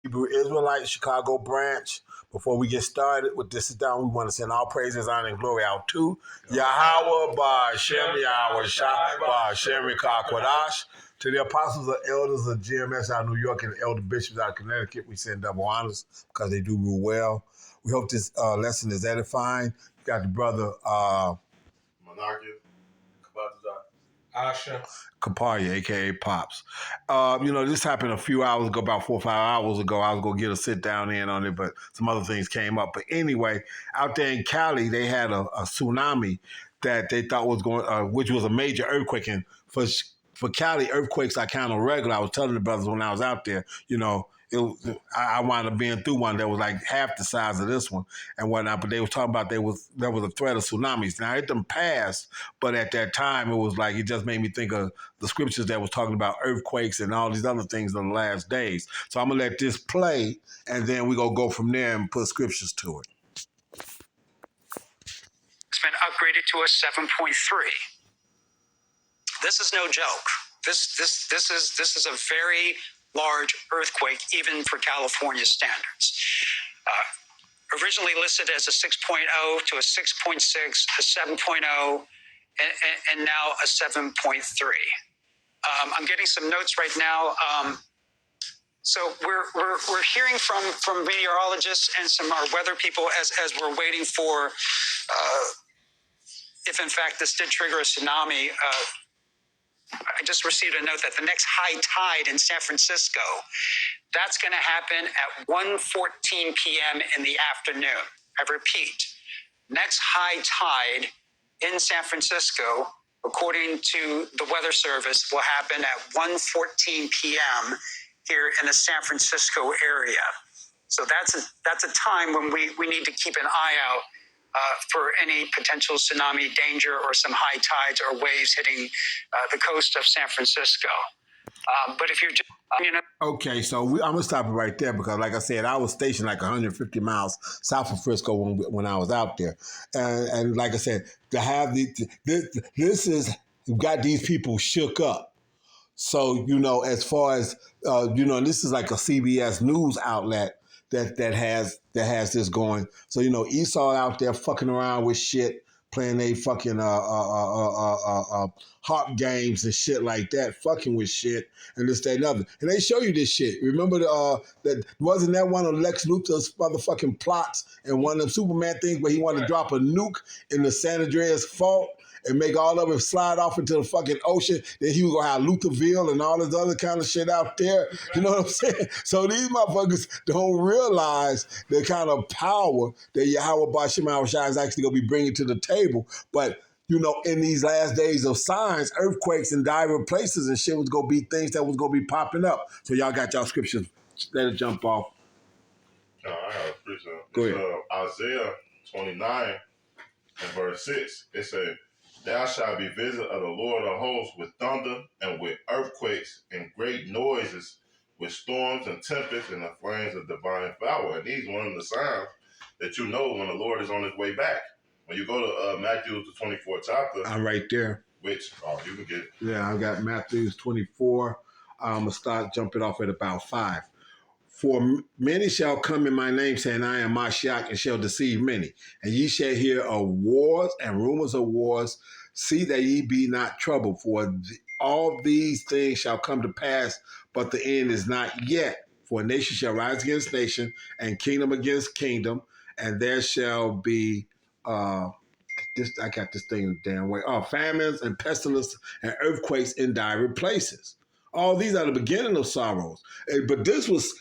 Hebrew Israelite Chicago branch. Before we get started with this is down, we want to send all praises, honor, and glory out to Yahweh Ba'Shem Yahweh Shah Ba'Shem Kodash. To the apostles and elders of GMS out of New York and the elder bishops out of Connecticut, we send double honors because they do rule well. We hope this lesson is edifying. You got the brother Monarchia, Asha. Kaparia, a.k.a. Pops. This happened a few hours ago, about 4 or 5 hours ago. I was going to get a sit down in on it, but some other things came up. But anyway, out there in Cali, they had a tsunami that they thought was going, which was a major earthquake. And for Cali, earthquakes are kind of regular. I was telling the brothers when I was out there, I wound up being through one that was like half the size of this one and whatnot. But they was talking about there was a threat of tsunamis. Now it done passed, but at that time it was like it just made me think of the scriptures that was talking about earthquakes and all these other things in the last days. So I'm gonna let this play, and then we gonna go from there and put scriptures to it. It's been upgraded to a 7.3. This is no joke. This is a very large earthquake, even for California standards. Originally listed as a 6.0 to a 6.6, a 7.0, and now a 7.3. I'm getting some notes right now. So we're hearing from meteorologists and some our weather people as we're waiting for if in fact this did trigger a tsunami. I just received a note that the next high tide in San Francisco, that's going to happen at 1:14 p.m. in the afternoon. I repeat, next high tide in San Francisco, according to the Weather Service, will happen at 1:14 p.m. here in the San Francisco area. So that's a time when we need to keep an eye out for any potential tsunami danger or some high tides or waves hitting the coast of San Francisco. But if you're just, Okay, so I'm gonna stop it right there because, like I said, I was stationed like 150 miles south of Frisco when I was out there, and like I said, to have this is got these people shook up. So as far as this is like a CBS News outlet that has this going. So Esau out there fucking around with shit, playing they fucking harp games and shit like that, fucking with shit and this, that, and other. And they show you this shit. Remember that wasn't that one of Lex Luthor's motherfucking plots and one of them Superman things where he wanted to drop a nuke in the San Andreas fault and make all of it slide off into the fucking ocean. Then he was gonna have Lutherville and all this other kind of shit out there. You know what I'm saying? So these motherfuckers don't realize the kind of power that Yahweh Ba'Shem Yahushua is actually gonna be bringing to the table. But in these last days of signs, earthquakes in diverse places and shit was gonna be things that was gonna be popping up. So y'all got y'all scriptures. Let it jump off. I have a scripture. Go ahead. Isaiah 29 and verse 6. It said, "Thou shalt be visited of the Lord of hosts with thunder and with earthquakes and great noises, with storms and tempests and the flames of divine fire." And these are one of the signs that you know when the Lord is on his way back. When you go to Matthew, the 24th chapter. I'm right there. Which, you can get it. Yeah, I got Matthew 24. I'm going to start jumping off at about 5. For many shall come in my name, saying, I am Mashiach, and shall deceive many. And ye shall hear of wars and rumors of wars. See that ye be not troubled, for all these things shall come to pass, but the end is not yet. For nation shall rise against nation, and kingdom against kingdom, and there shall be I got this thing the damn way. Famines and pestilence and earthquakes in diverse places. All these are the beginning of sorrows. But this was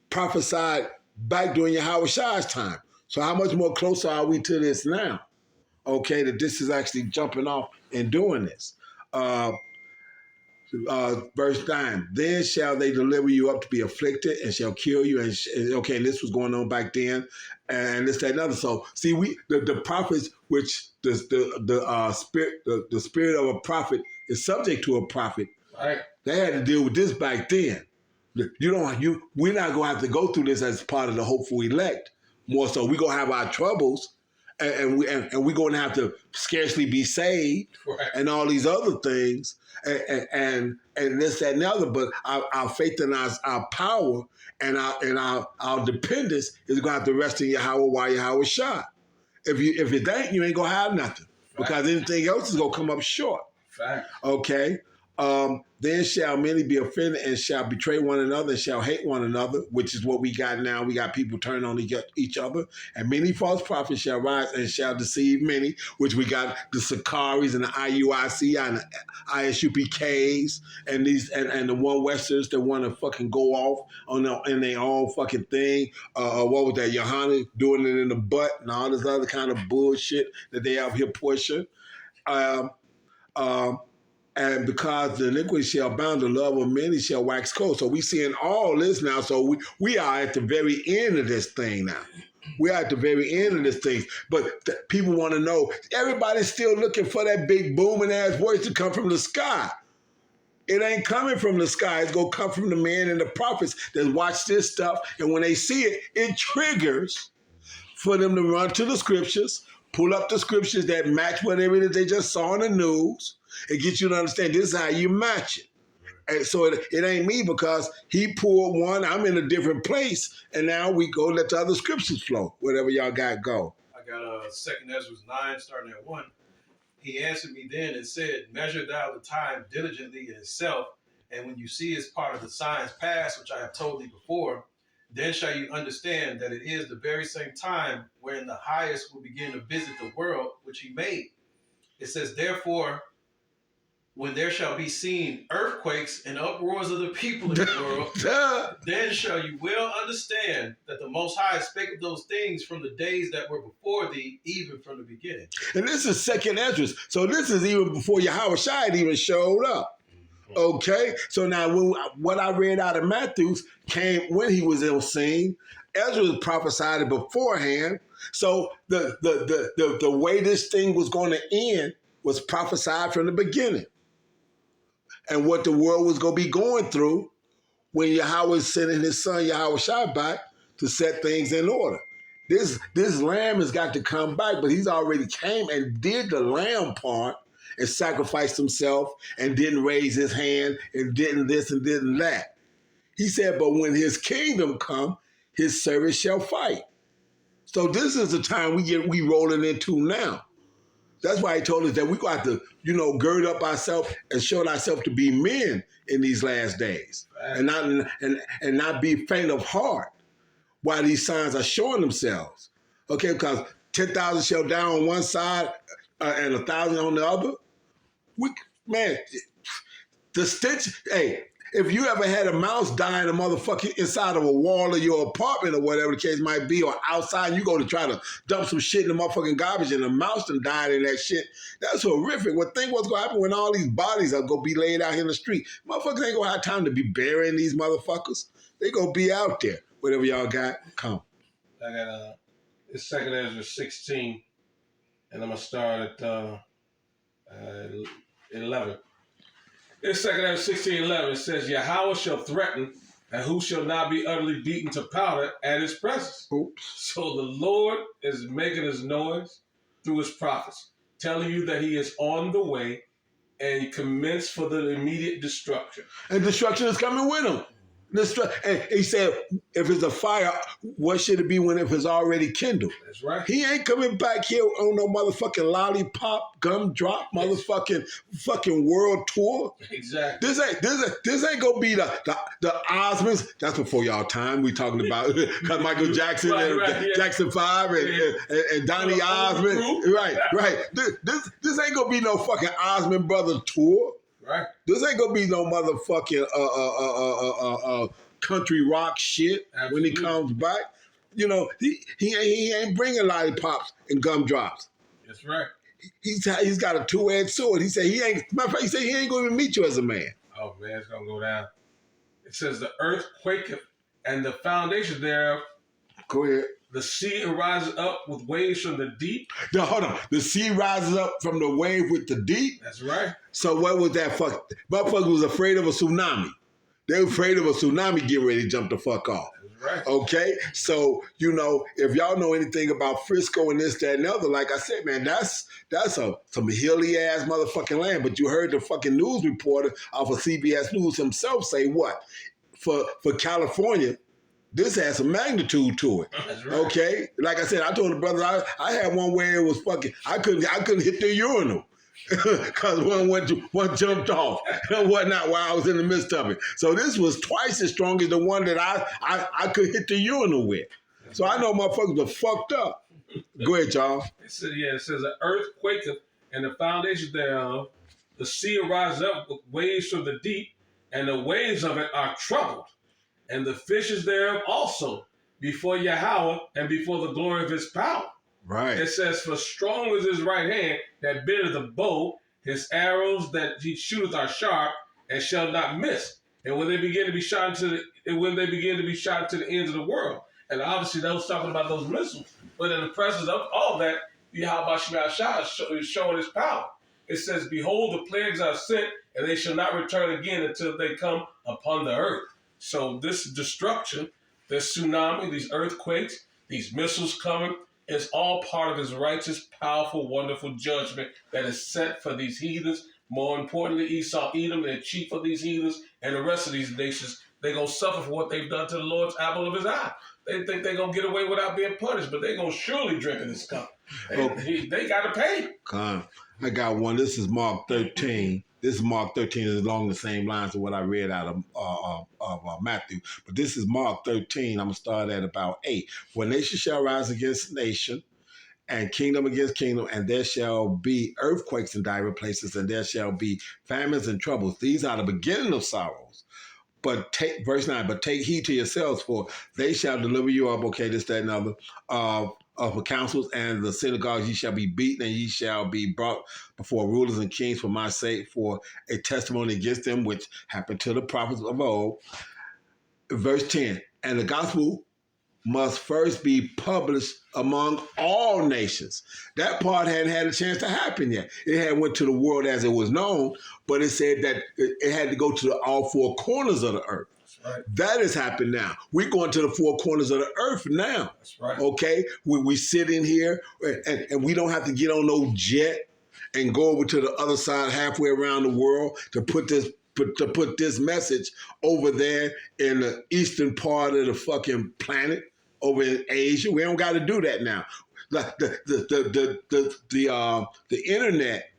prophesied back during Yahweh Shai's time. So how much more closer are we to this now? Okay, that this is actually jumping off and doing this. Verse 9, then shall they deliver you up to be afflicted and shall kill you. And this was going on back then. And this, that, and other. So see, the prophets, which the spirit of a prophet is subject to a prophet. Right. They had to deal with this back then. We're not gonna have to go through this as part of the hopeful elect. More so, we're gonna have our troubles, and we're going to have to scarcely be saved, Right. and all these other things, and this, that, and the other. But our faith and our power and our dependence is going to have to rest in Yahweh while Yahweh shot. If it ain't, you ain't gonna have nothing, because anything else is gonna come up short. Fact. Okay. Then shall many be offended and shall betray one another and shall hate one another, which is what we got now. We got people turning on each other, and many false prophets shall rise and shall deceive many, which we got the Sakaris and the IUIC and the ISUPKs and these and the One Westers that want to fucking go off in their own fucking thing. What was that? Johanna doing it in the butt and all this other kind of bullshit that they out here pushing. And because the iniquity shall abound, the love of many shall wax cold. So we seeing all this now. So we are at the very end of this thing now. We are at the very end of this thing. But people want to know, everybody's still looking for that big booming ass voice to come from the sky. It ain't coming from the sky. It's going to come from the men and the prophets that watch this stuff. And when they see it, it triggers for them to run to the scriptures, pull up the scriptures that match whatever it is they just saw in the news, and get you to understand this is how you match it. And so it ain't me, because he pulled one, I'm in a different place, and now we go let the other scriptures flow. Whatever y'all got, go. I got 2 Ezra 9, starting at 1. He answered me then and said, measure thou the time diligently in itself, and when you see as part of the signs past, which I have told thee before, then shall you understand that it is the very same time wherein the highest will begin to visit the world which he made. It says, therefore, when there shall be seen earthquakes and uproars of the people in the world, then shall you well understand that the Most High spake of those things from the days that were before thee, even from the beginning. And this is 2 Ezra. So this is even before Yahweh Shai even showed up. Okay? So now what I read out of Matthews came when he was on scene. Ezra was prophesied it beforehand. So the way this thing was going to end was prophesied from the beginning. And what the world was going to be going through when Yahweh was sending his son Yahweh Shai back to set things in order. This lamb has got to come back, but he's already came and did the lamb part and sacrificed himself and didn't raise his hand and didn't this and didn't that. He said, but when his kingdom come, his servants shall fight. So this is the time we rolling into now. That's why he told us that we got to, gird up ourselves and show ourselves to be men in these last days, right. and not be faint of heart while these signs are showing themselves. Okay, because 10,000 shall die on one side and 1,000 on the other. The stench. Hey, if you ever had a mouse die in a motherfucking inside of a wall of your apartment or whatever the case might be, or outside, you go to try to dump some shit in the motherfucking garbage and a mouse done died in that shit. That's horrific. Think what's going to happen when all these bodies are going to be laid out here in the street. Motherfuckers ain't going to have time to be burying these motherfuckers. They going to be out there. Whatever y'all got, come. I got it's 2 Ezra 16, and I'm going to start at 11. It's 2 Ezra 16:11. It says, Yahweh shall threaten, and who shall not be utterly beaten to powder at his presence. Oops. So the Lord is making his noise through his prophets, telling you that he is on the way and he commenced for the immediate destruction. And destruction is coming with him. And he said, if it's a fire, what should it be if it's already kindled? That's right. He ain't coming back here on no motherfucking lollipop, gumdrop, fucking world tour. Exactly. This ain't gonna be the Osmonds. That's before y'all time. We talking about Michael Jackson and Jackson 5 and Donny Osmond. Right. This ain't gonna be no fucking Osmond Brothers tour. Right. This ain't gonna be no motherfucking country rock shit. Absolutely. When he comes back. He ain't bringing lollipops and gumdrops. That's right. He's got a two-edged sword. He said he ain't going to meet you as a man. Oh man, it's gonna go down. It says the earth quaketh and the foundation thereof. Go ahead. The sea arises up with waves from the deep. No, hold on. The sea rises up from the wave with the deep? That's right. So what was that fuck? Motherfucker was afraid of a tsunami. They were afraid of a tsunami getting ready to jump the fuck off. That's Right. Okay, so if y'all know anything about Frisco and this, that, and the other, like I said, man, that's some hilly ass motherfucking land. But you heard the fucking news reporter off of CBS News himself say what for California. This has some magnitude to it. That's right. Okay, like I said, I told the brother I had one where it was fucking. I couldn't hit the urinal. Because one jumped off and whatnot while I was in the midst of it. So this was twice as strong as the one that I could hit the urinal with. So I know motherfuckers were fucked up. Go ahead, y'all. It says an earthquake and the foundations thereof, the sea arises up with waves from the deep, and the waves of it are troubled, and the fishes thereof also, before Yahweh and before the glory of his power. Right. It says, for strong is his right hand that beareth the bow, his arrows that he shooteth are sharp and shall not miss. And when they begin to be shot to the ends of the world. And obviously that was talking about those missiles. But in the presence of all that, Yahweh Shah is showing his power. It says, behold, the plagues are sent, and they shall not return again until they come upon the earth. So this destruction, this tsunami, these earthquakes, these missiles coming, is all part of his righteous, powerful, wonderful judgment that is set for these heathens. More importantly, Esau, Edom, the chief of these heathens, and the rest of these nations, they're going to suffer for what they've done to the Lord's apple of his eye. They think they're going to get away without being punished, but they're going to surely drink of this cup. They got to pay. I got one. This is Mark 13. This is Mark 13. Is along the same lines of what I read out of Matthew. But this is Mark 13. I'm going to start at about 8. For nation shall rise against nation, and kingdom against kingdom, and there shall be earthquakes in divers places, and there shall be famines and troubles. These are the beginning of sorrows. But verse 9, but take heed to yourselves, for they shall deliver you up, okay, this, that, and other, of the councils and the synagogues. Ye shall be beaten, and ye shall be brought before rulers and kings for my sake, for a testimony against them, which happened to the prophets of old. Verse 10, and the gospel must first be published among all nations. That part hadn't had a chance to happen yet. It had went to the world as it was known, but it said that it had to go to all four corners of the earth. That's right. That has happened now. We're going to the four corners of the earth now. That's right. Okay? We sit in here and we don't have to get on no jet and go over to the other side halfway around the world to put this message over there in the eastern part of the fucking planet, over in Asia. We don't got to do that now. Like the internet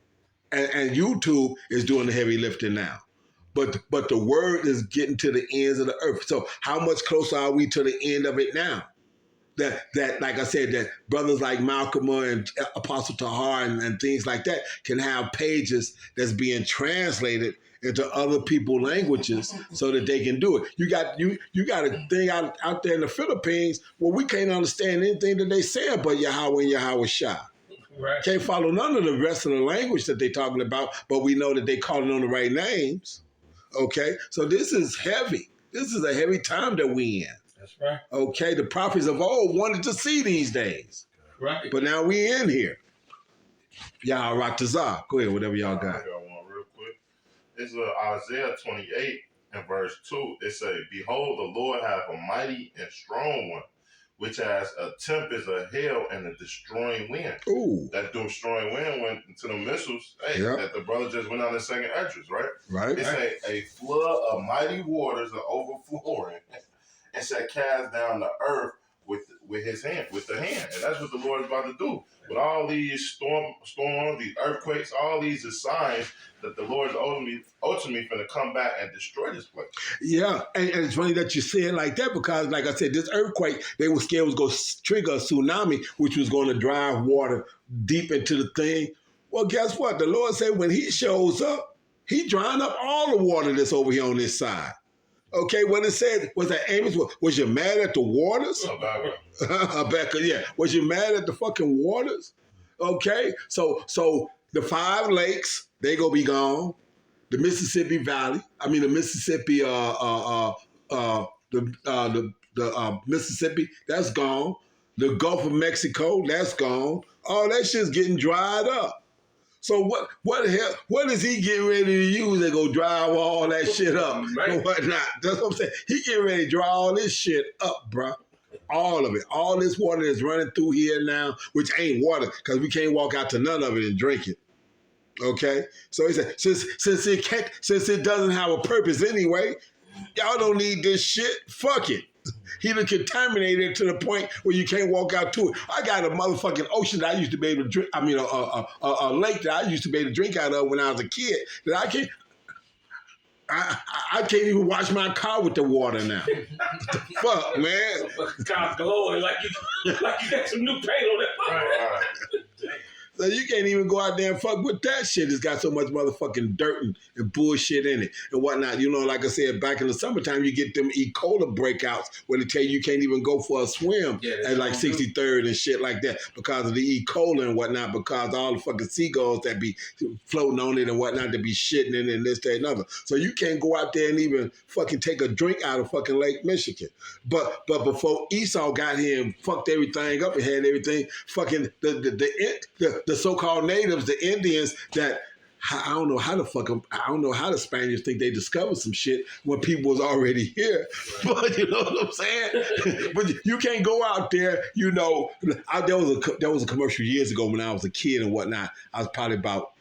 and YouTube is doing the heavy lifting now. But the word is getting to the ends of the earth. So how much closer are we to the end of it now? That like I said, that brothers like Malcolm and Apostle Tahar and things like that can have pages that's being translated into other people's languages so that they can do it. You got a thing out there in the Philippines where we can't understand anything that they say but Yahweh and Yahweh Shah. Right. Can't follow none of the rest of the language that they're talking about, but we know that they calling on the right names. Okay? So this is heavy. This is a heavy time that we in. That's right. Okay? The prophets of old wanted to see these days. Right. But now we in here. Y'all rock the czar. Go ahead, whatever y'all got. I got one real quick. It's Isaiah 28 and verse 2. It says, behold, the Lord hath a mighty and strong one, which has a tempest of hail and a destroying wind. Ooh. That destroying wind went into the missiles that the brother just went on the second entrance, right? Right. It's a flood of mighty waters are overflowing and shall cast down the earth with his hand, with the hand. And that's what the Lord is about to do. With all these storms, these earthquakes, all these are signs that the Lord is ultimately going to come back and destroy this place. Yeah, and it's funny that you say it like that because, like I said, this earthquake, they were scared was going to trigger a tsunami, which was going to drive water deep into the thing. Well, guess what? The Lord said when he shows up, he drying up all the water that's over here on this side. Okay, what it said was that Amos, was you mad at the waters? Habakkuk, yeah. Was you mad at the fucking waters? Okay, so the 5 lakes, they gonna be gone. The Mississippi Valley, the Mississippi, Mississippi, that's gone. The Gulf of Mexico, that's gone. All that shit's getting dried up. So what the hell? What is he getting ready to use to go drive all that shit up Man. and whatnot? That's what I'm saying. He getting ready to draw all this shit up, bruh. All of it. All this water that's running through here now, which ain't water, because we can't walk out to none of it and drink it. Okay? So he said, since it doesn't have a purpose anyway, y'all don't need this shit. Fuck it. He done contaminated it to the point where you can't walk out to it. I got a motherfucking ocean that I used to be able to drink. I mean, a lake that I used to be able to drink out of when I was a kid. That I can't even wash my car with the water now. Fuck, man. Car glowing like you got some new paint on that. Right. So you can't even go out there and fuck with that shit. It's got so much motherfucking dirt and bullshit in it and whatnot. You know, like I said, back in the summertime, you get them E. coli breakouts where they tell you can't even go for a swim at like 63rd and shit like that because of the E. coli and whatnot, because all the fucking seagulls that be floating on it and whatnot, that be shitting in it and this, that, and other. So you can't go out there and even fucking take a drink out of fucking Lake Michigan. But before Esau got here and fucked everything up and had everything, fucking the so-called natives, the Indians, that I don't know how the Spaniards think they discovered some shit when people was already here. But you know what I'm saying? But you can't go out there, you know. There was a commercial years ago when I was a kid and whatnot. I was probably about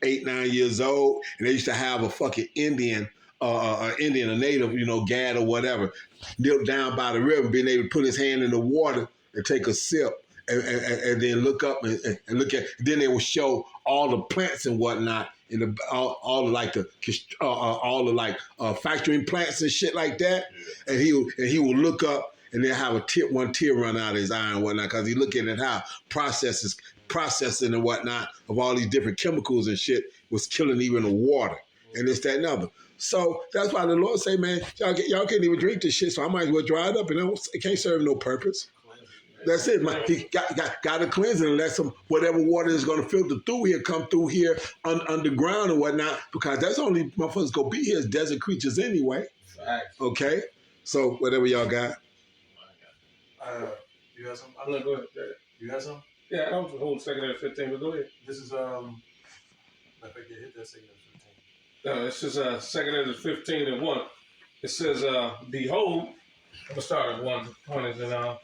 8, 9 years old, and they used to have a fucking Indian, a native, you know, Gad or whatever, kneel down by the river, being able to put his hand in the water and take a sip. And then look up and look at. Then they will show all the plants and whatnot, and all the factory plants and shit like that. Yeah. And he will look up and then have one tear run out of his eye and whatnot, because he's looking at how processing and whatnot of all these different chemicals and shit was killing even the water and this, that, and other. So that's why the Lord say, man, y'all can't even drink this shit. So I might as well dry it up, and it can't serve no purpose. That's it, man. He got to cleanse it and let whatever water is going to filter through here come through here underground and whatnot, because that's only motherfuckers going to be here as desert creatures anyway. Okay? So whatever y'all got. You have something? I'm going to go ahead. You have something? Yeah, I was holding second and 15, but go ahead. This is, I think you hit that second and 15. No, this is second and 15 and 1. It says, behold, I'm going to start at 1, 20, and down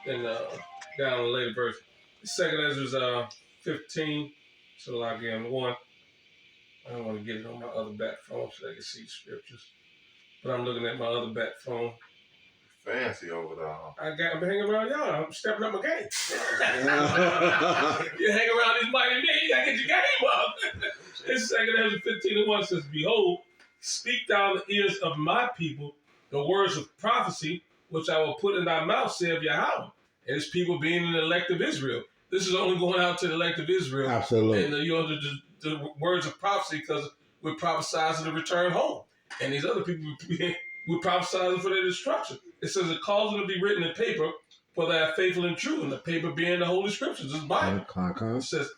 the later verse. Second Ezra 15, so I give 1. I don't want to get it on my other back phone so I can see the scriptures. But I'm looking at my other back phone. Fancy over there. I'm hanging around y'all. I'm stepping up my game. You hang around these mighty men, you gotta get your game up. This second Ezra 15 and 1 says, behold, speak thou in the ears of my people the words of prophecy, which I will put in thy mouth, saith Yahweh. And his people being an elect of Israel. This is only going out to the elect of Israel. Absolutely. And the words of prophecy, because we're prophesizing to return home. And these other people, we're prophesizing for their destruction. It says it calls them to be written in paper, for they are faithful and true. And the paper being the Holy Scriptures, this Bible. It says,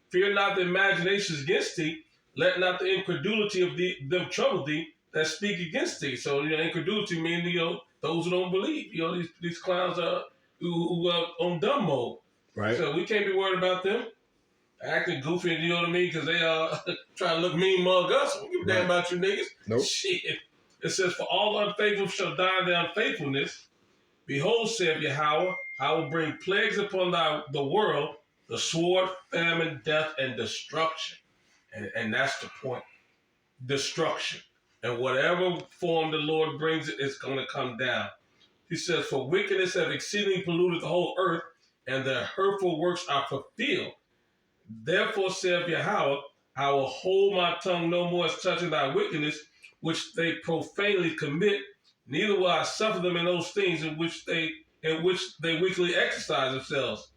fear not the imaginations against thee, let not the incredulity of them trouble thee that speak against thee. So, incredulity means, those who don't believe. These clowns are who are on dumb mode. Right. So we can't be worried about them acting goofy, you know what I mean? Because they are trying to look mean mug us. We don't give a damn about you niggas. Nope. Shit. It says, for all unfaithful shall die in their unfaithfulness. Behold, saith Yahweh, I will bring plagues upon the world, the sword, famine, death, and destruction. And that's the point. Destruction. And whatever form the Lord brings it, it's going to come down. He says, for wickedness have exceedingly polluted the whole earth, and their hurtful works are fulfilled. Therefore saith Yahweh, I will hold my tongue no more as touching thy wickedness, which they profanely commit, neither will I suffer them in those things in which they weakly exercise themselves.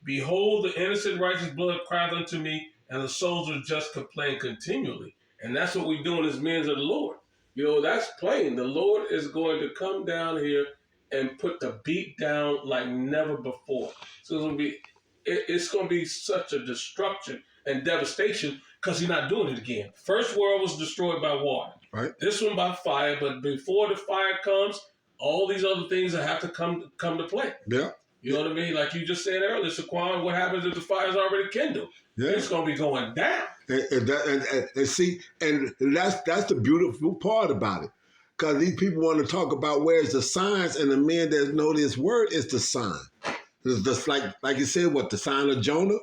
Behold, the innocent righteous blood crieth unto me, and the souls of the just complain continually. And that's what we're doing as men of the Lord. That's plain. The Lord is going to come down here and put the beat down like never before. So it's going to be such a destruction and devastation because he's not doing it again. First world was destroyed by water. Right. This one by fire, but before the fire comes, all these other things that have to come to play. Yeah. You know what I mean? Like you just said earlier, Shaquan, what happens if the fire's already kindled? Yeah. It's going to be going down. And see, and that's the beautiful part about it. Because these people want to talk about where's the signs, and the men that know this word is the sign. It's just like you said, what, the sign of Jonah?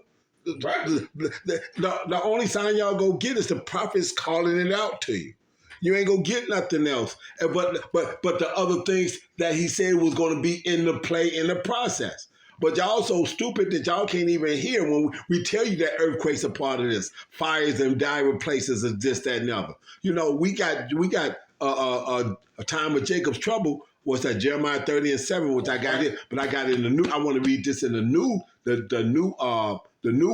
Right. The only sign y'all go get is the prophets calling it out to you. You ain't gonna get nothing else. But the other things that he said was gonna be in the play in the process. But y'all so stupid that y'all can't even hear when we tell you that earthquakes are part of this, fires and dire places and this, that, and the other. You know, we got a time of Jacob's trouble. Was that Jeremiah 30:7, which I got here, but I got in the new. I want to read this in the New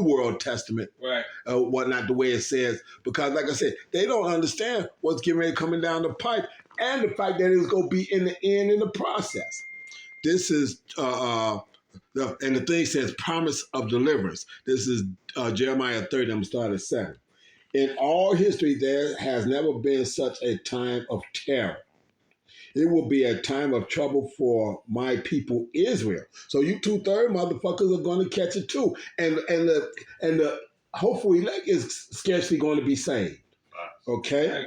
World Testament, Right. Whatnot, the way it says, because like I said, they don't understand what's getting ready coming down the pipe, and the fact that it's going to be in the end in the process. This is and the thing says promise of deliverance. This is Jeremiah 30. I'm going to start at 7. In all history, there has never been such a time of terror. It will be a time of trouble for my people Israel. So you 2/3 motherfuckers are going to catch it too, and the hopeful elect is scarcely going to be saved. Okay.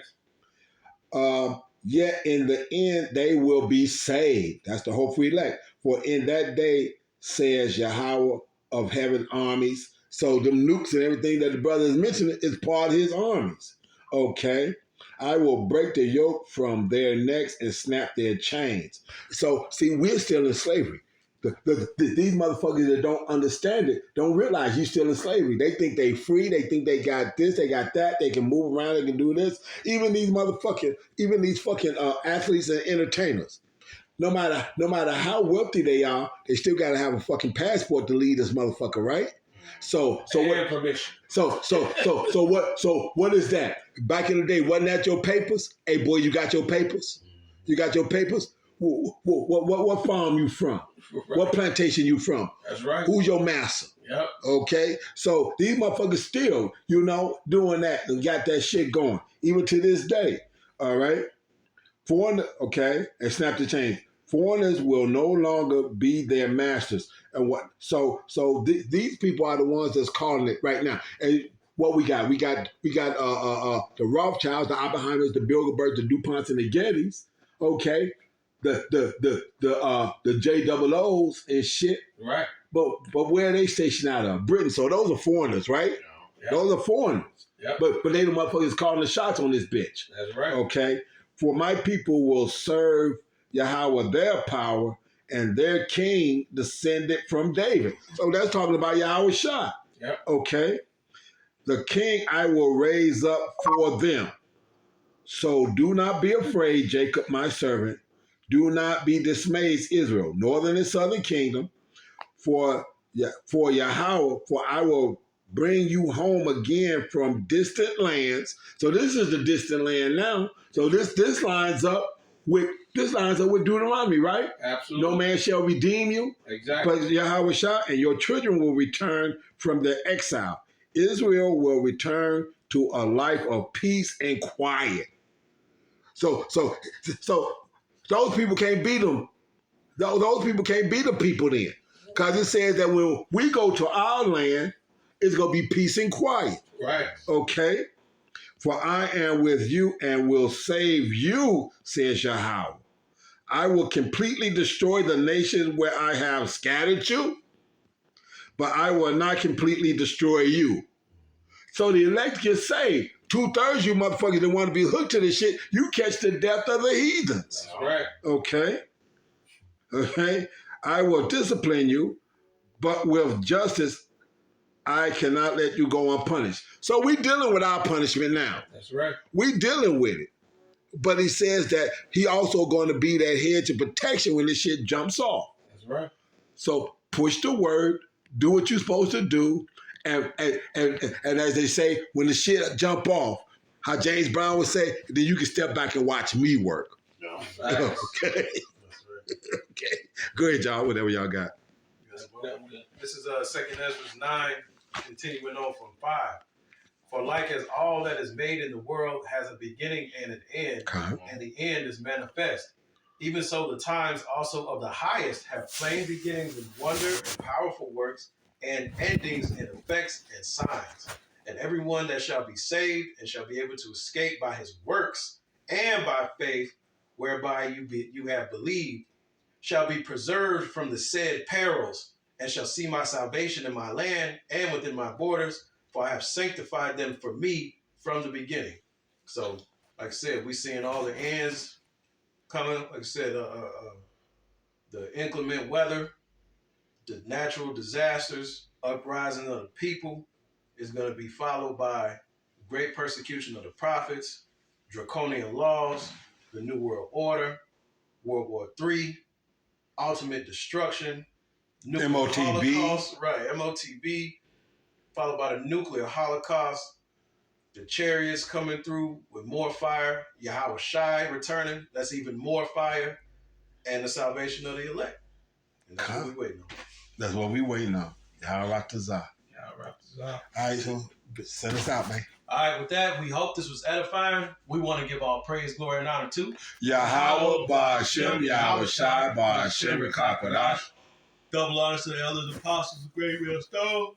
Yet in the end they will be saved. That's the hopeful elect. For in that day, says Yahweh of heaven armies. So the nukes and everything that the brother is mentioning is part of his armies. Okay. I will break the yoke from their necks and snap their chains. So, see, we're still in slavery. These motherfuckers that don't understand it don't realize you're still in slavery. They think they free. They think they got this, they got that. They can move around. They can do this. Even these fucking athletes and entertainers. No matter how wealthy they are, they still got to have a fucking passport to lead this motherfucker, right? So what? Permission. So what is that? Back in the day, wasn't that your papers? Hey boy, you got your papers? You got your papers? What farm you from? Right. What plantation you from? That's right. Who's your master? Yep. Okay, so these motherfuckers still, doing that and got that shit going, even to this day. All right, and snap the chain. Foreigners will no longer be their masters. And what? So these people are the ones that's calling it right now. And what we got? We got the Rothschilds, the Oppenheimers, the Bilderbergs, the DuPonts, and the Gettys. Okay, the JOOs and shit. Right. But where are they stationed out of? Britain. So those are foreigners, right? Yep. Those are foreigners. Yep. But they the motherfuckers calling the shots on this bitch. That's right. Okay. For my people will serve Yahweh their power, and their king descended from David. So that's talking about Yahweh Shah. Yep. Okay. The king I will raise up for them. So do not be afraid, Jacob, my servant. Do not be dismayed, Israel, northern and southern kingdom. For Yahweh, for I will bring you home again from distant lands. So this is the distant land now. So this lines up with Deuteronomy, right? Absolutely. No man shall redeem you. Exactly. But Yahweh Shah, and your children will return from their exile. Israel will return to a life of peace and quiet. So those people can't beat them. Those people can't beat the people then. Because it says that when we go to our land, it's going to be peace and quiet. Right. Okay? For I am with you and will save you, says Yahweh. I will completely destroy the nations where I have scattered you, but I will not completely destroy you. So the elect get saved. 2/3 you motherfuckers that want to be hooked to this shit, you catch the death of the heathens. That's right. Okay? Okay? I will discipline you, but with justice, I cannot let you go unpunished. So we dealing with our punishment now. That's right. We dealing with it. But he says that he also going to be that hedge of protection when this shit jumps off. That's right. So push the word, do what you're supposed to do, and as they say, when the shit jump off, how James Brown would say, then you can step back and watch me work. Yeah. Okay. Okay. Go ahead, y'all. Whatever y'all got. This is 2nd Ezra 9, continuing on from 5. For like as all that is made in the world has a beginning and an end, Okay. and the end is manifest, Even so, the times also of the highest have plain beginnings in wonder and powerful works, and endings in effects and signs. And everyone that shall be saved and shall be able to escape by his works and by faith, whereby you have believed, shall be preserved from the said perils, and shall see my salvation in my land and within my borders, for I have sanctified them for me from the beginning. So, like I said, we seeing all the ends coming. Like I said, the inclement weather, the natural disasters, uprising of the people is going to be followed by great persecution of the prophets, draconian laws, the New World Order, World War III, ultimate destruction, nuclear MOTB. holocaust, right? MOTB, followed by the nuclear holocaust, the chariots coming through with more fire, Yahweh Shai returning, that's even more fire, and the salvation of the elect. And that's what we're waiting on. That's what we waiting on. Yaharatazah. Y'all wrap this up. All right, so send us out, man. All right, with that, we hope this was edifying. We want to give all praise, glory, and honor to Yahweh Ba'Shem, Yahweh Shai Ba'Shem Rekapadash. double honors to the elders, apostles, of Great Real Stone,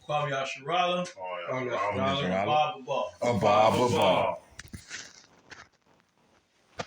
Kwame Yasharala, Oh, yeah. Yasharala. Bob Abba. Abba.